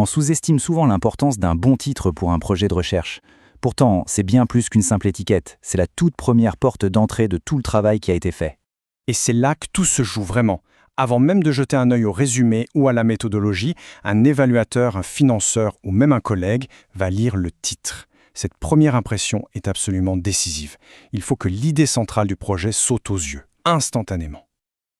On sous-estime souvent l'importance d'un bon titre pour un projet de recherche. Pourtant, c'est bien plus qu'une simple étiquette, c'est la toute première porte d'entrée de tout le travail qui a été fait. Et c'est là que tout se joue vraiment. Avant même de jeter un œil au résumé ou à la méthodologie, un évaluateur, un financeur ou même un collègue va lire le titre. Cette première impression est absolument décisive. Il faut que l'idée centrale du projet saute aux yeux, instantanément.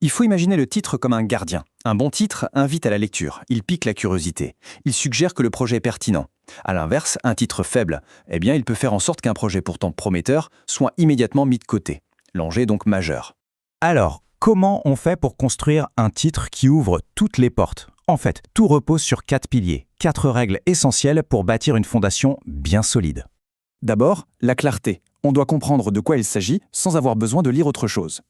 Il faut imaginer le titre comme un gardien. Un bon titre invite à la lecture, il pique la curiosité, il suggère que le projet est pertinent. À l'inverse, un titre faible, il peut faire en sorte qu'un projet pourtant prometteur soit immédiatement mis de côté. L'enjeu est donc majeur. Alors, comment on fait pour construire un titre qui ouvre toutes les portes? En fait, tout repose sur 4 piliers, 4 règles essentielles pour bâtir une fondation bien solide. D'abord, la clarté. On doit comprendre de quoi il s'agit sans avoir besoin de lire autre chose.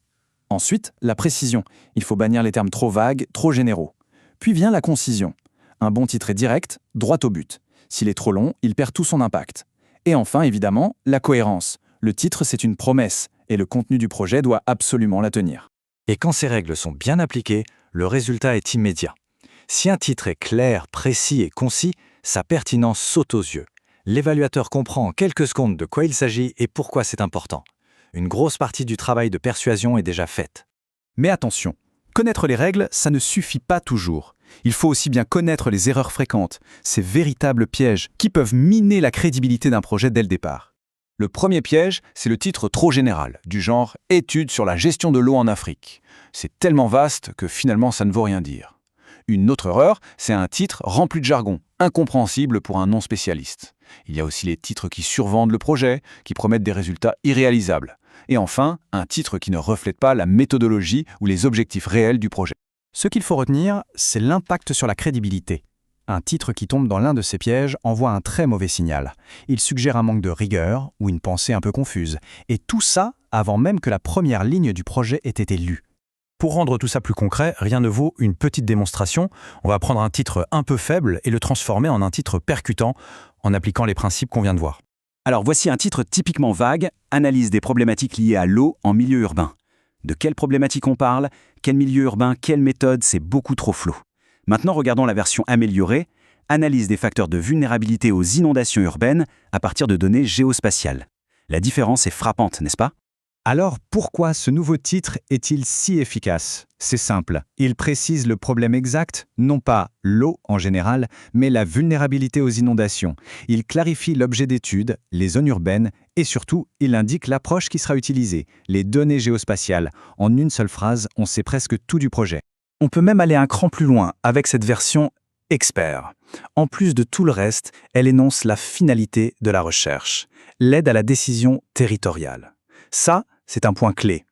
Ensuite, la précision. Il faut bannir les termes trop vagues, trop généraux. Puis vient la concision. Un bon titre est direct, droit au but. S'il est trop long, il perd tout son impact. Et enfin, évidemment, la cohérence. Le titre, c'est une promesse, et le contenu du projet doit absolument la tenir. Et quand ces règles sont bien appliquées, le résultat est immédiat. Si un titre est clair, précis et concis, sa pertinence saute aux yeux. L'évaluateur comprend en quelques secondes de quoi il s'agit et pourquoi c'est important. Une grosse partie du travail de persuasion est déjà faite. Mais attention, connaître les règles, ça ne suffit pas toujours. Il faut aussi bien connaître les erreurs fréquentes, ces véritables pièges qui peuvent miner la crédibilité d'un projet dès le départ. Le premier piège, c'est le titre trop général, du genre « Étude sur la gestion de l'eau en Afrique ». C'est tellement vaste que finalement ça ne vaut rien dire. Une autre erreur, c'est un titre rempli de jargon, incompréhensible pour un non-spécialiste. Il y a aussi les titres qui survendent le projet, qui promettent des résultats irréalisables. Et enfin, un titre qui ne reflète pas la méthodologie ou les objectifs réels du projet. Ce qu'il faut retenir, c'est l'impact sur la crédibilité. Un titre qui tombe dans l'un de ces pièges envoie un très mauvais signal. Il suggère un manque de rigueur ou une pensée un peu confuse. Et tout ça avant même que la première ligne du projet ait été lue. Pour rendre tout ça plus concret, rien ne vaut une petite démonstration. On va prendre un titre un peu faible et le transformer en un titre percutant en appliquant les principes qu'on vient de voir. Alors voici un titre typiquement vague, analyse des problématiques liées à l'eau en milieu urbain. De quelles problématiques on parle? Quel milieu urbain? Quelle méthode? C'est beaucoup trop flou. Maintenant regardons la version améliorée, analyse des facteurs de vulnérabilité aux inondations urbaines à partir de données géospatiales. La différence est frappante, n'est-ce pas? Alors, pourquoi ce nouveau titre est-il si efficace? C'est simple, il précise le problème exact, non pas l'eau en général, mais la vulnérabilité aux inondations. Il clarifie l'objet d'étude, les zones urbaines, et surtout, il indique l'approche qui sera utilisée, les données géospatiales. En une seule phrase, on sait presque tout du projet. On peut même aller un cran plus loin avec cette version expert. En plus de tout le reste, elle énonce la finalité de la recherche, l'aide à la décision territoriale. Ça, c'est un point clé.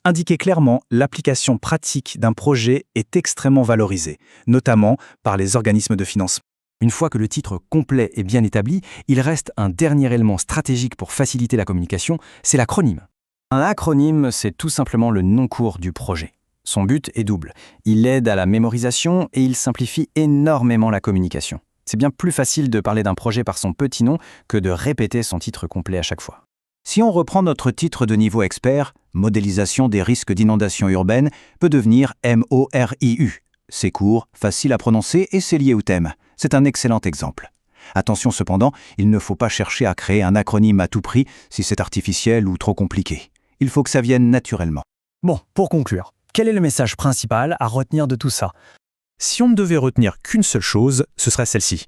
Indiquer clairement l'application pratique d'un projet est extrêmement valorisé, notamment par les organismes de financement. Une fois que le titre complet est bien établi, il reste un dernier élément stratégique pour faciliter la communication, c'est l'acronyme. Un acronyme, c'est tout simplement le nom court du projet. Son but est double. Il aide à la mémorisation et il simplifie énormément la communication. C'est bien plus facile de parler d'un projet par son petit nom que de répéter son titre complet à chaque fois. Si on reprend notre titre de niveau expert, modélisation des risques d'inondation urbaine peut devenir MORIU. C'est court, facile à prononcer et c'est lié au thème. C'est un excellent exemple. Attention cependant, il ne faut pas chercher à créer un acronyme à tout prix si c'est artificiel ou trop compliqué. Il faut que ça vienne naturellement. Bon, pour conclure, quel est le message principal à retenir de tout ça? Si on ne devait retenir qu'une seule chose, ce serait celle-ci.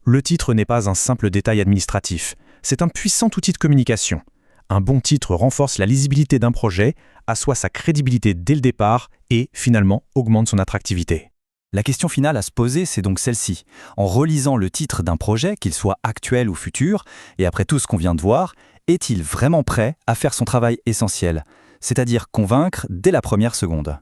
Le titre n'est pas un simple détail administratif. C'est un puissant outil de communication. Un bon titre renforce la lisibilité d'un projet, assoit sa crédibilité dès le départ et, finalement, augmente son attractivité. La question finale à se poser, c'est donc celle-ci. En relisant le titre d'un projet, qu'il soit actuel ou futur, et après tout ce qu'on vient de voir, est-il vraiment prêt à faire son travail essentiel, c'est-à-dire convaincre dès la première seconde?